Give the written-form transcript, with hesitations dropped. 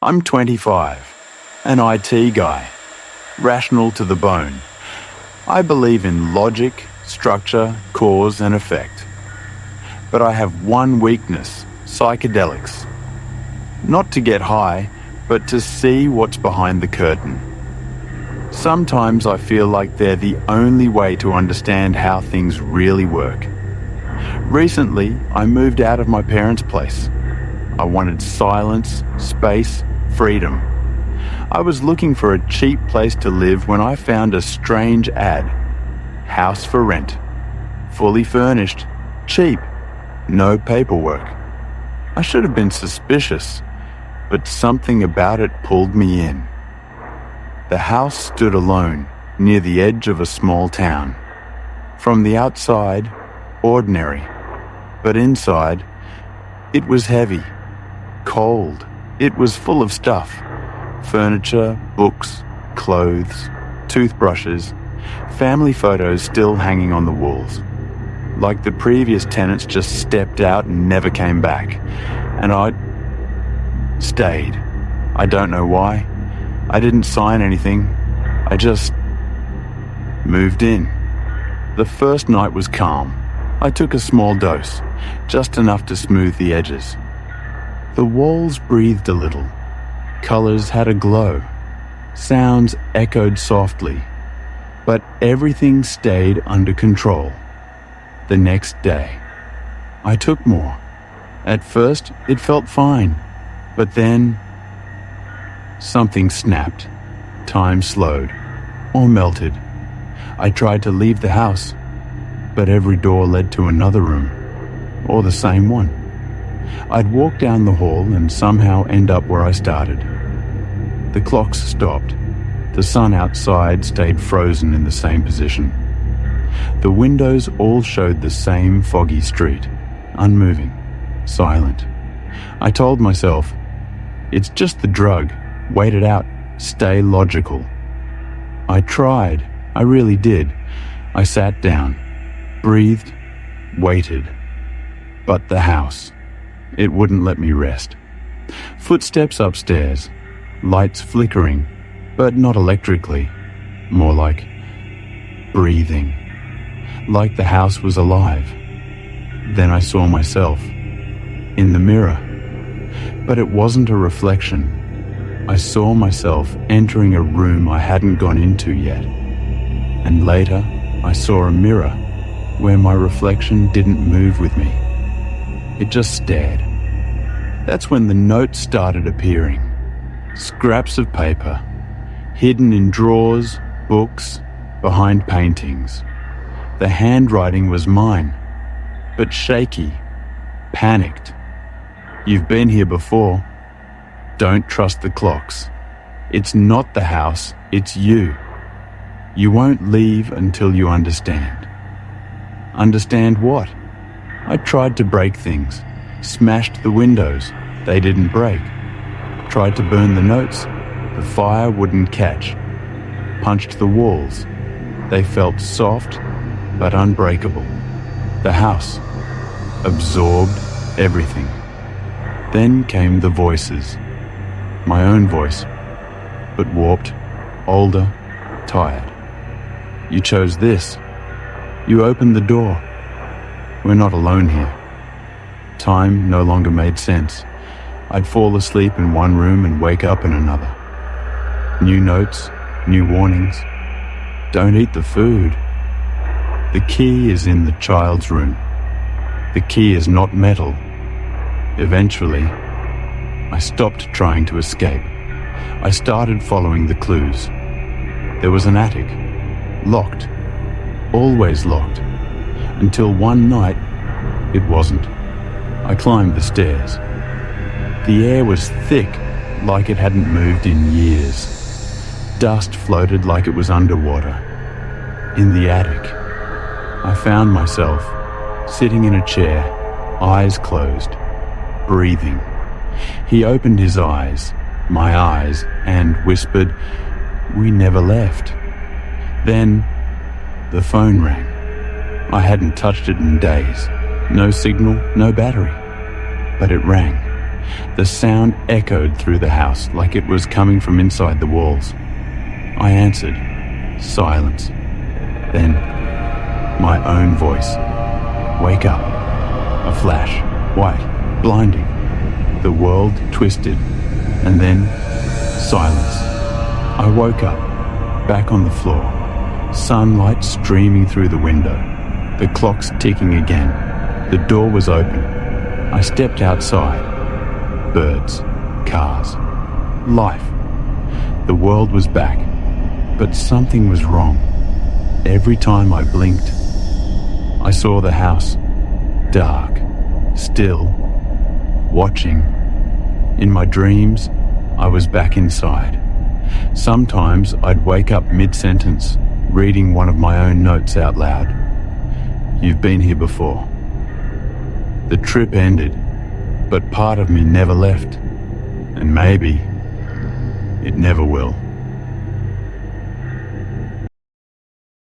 I'm 25, an IT guy, rational to the bone. I believe in logic, structure, cause and effect. But I have one weakness, psychedelics. Not to get high, but to see what's behind the curtain. Sometimes I feel like they're the only way to understand how things really work. Recently, I moved out of my parents' place. I wanted silence, space, freedom. I was looking for a cheap place to live when I found a strange ad. House for rent. Fully furnished. Cheap. No paperwork. I should have been suspicious, but something about it pulled me in. The house stood alone, near the edge of a small town. From the outside, ordinary, but inside, it was heavy, cold. It was full of stuff. Furniture, books, clothes, toothbrushes, family photos still hanging on the walls. Like the previous tenants just stepped out and never came back. And I stayed. I don't know why. I didn't sign anything. I just moved in. The first night was calm. I took a small dose, just enough to smooth the edges. The walls breathed a little. Colours had a glow. Sounds echoed softly. But everything stayed under control. The next day, I took more. At first, it felt fine. But then, something snapped. Time slowed, or melted. I tried to leave the house, but every door led to another room, or the same one. I'd walk down the hall and somehow end up where I started. The clocks stopped. The sun outside stayed frozen in the same position. The windows all showed the same foggy street, unmoving, silent. I told myself, it's just the drug. Wait it out. Stay logical. I tried. I really did. I sat down, breathed, waited. But the house, it wouldn't let me rest. Footsteps upstairs, lights flickering, but not electrically, more like breathing, like the house was alive. Then I saw myself in the mirror, but it wasn't a reflection. I saw myself entering a room I hadn't gone into yet. And later, I saw a mirror where my reflection didn't move with me. It just stared. That's when the notes started appearing. Scraps of paper, hidden in drawers, books, behind paintings. The handwriting was mine, but shaky, panicked. You've been here before. Don't trust the clocks. It's not the house, it's you. You won't leave until you understand. Understand what? I tried to break things, smashed the windows, they didn't break. Tried to burn the notes, the fire wouldn't catch. Punched the walls, they felt soft but unbreakable. The house absorbed everything. Then came the voices. My own voice, but warped, older, tired. You chose this. You opened the door. We're not alone here. Time no longer made sense. I'd fall asleep in one room and wake up in another. New notes, new warnings. Don't eat the food. The key is in the child's room. The key is not metal. Eventually, I stopped trying to escape. I started following the clues. There was an attic, locked, always locked, until one night it wasn't. I climbed the stairs. The air was thick, like it hadn't moved in years. Dust floated like it was underwater. In the attic, I found myself sitting in a chair, eyes closed, breathing. He opened his eyes, my eyes, and whispered, "We never left." Then the phone rang. I hadn't touched it in days. No signal, no battery. But it rang. The sound echoed through the house like it was coming from inside the walls. I answered. Silence. Then, my own voice. Wake up. A flash. White. Blinding. The world twisted. And then, silence. I woke up. Back on the floor. Sunlight streaming through the window. The clock's ticking again. The door was open. I stepped outside. Birds. Cars. Life. The world was back. But something was wrong. Every time I blinked, I saw the house. Dark. Still. Watching. In my dreams, I was back inside. Sometimes I'd wake up mid-sentence, reading one of my own notes out loud. You've been here before. The trip ended, but part of me never left. And maybe it never will.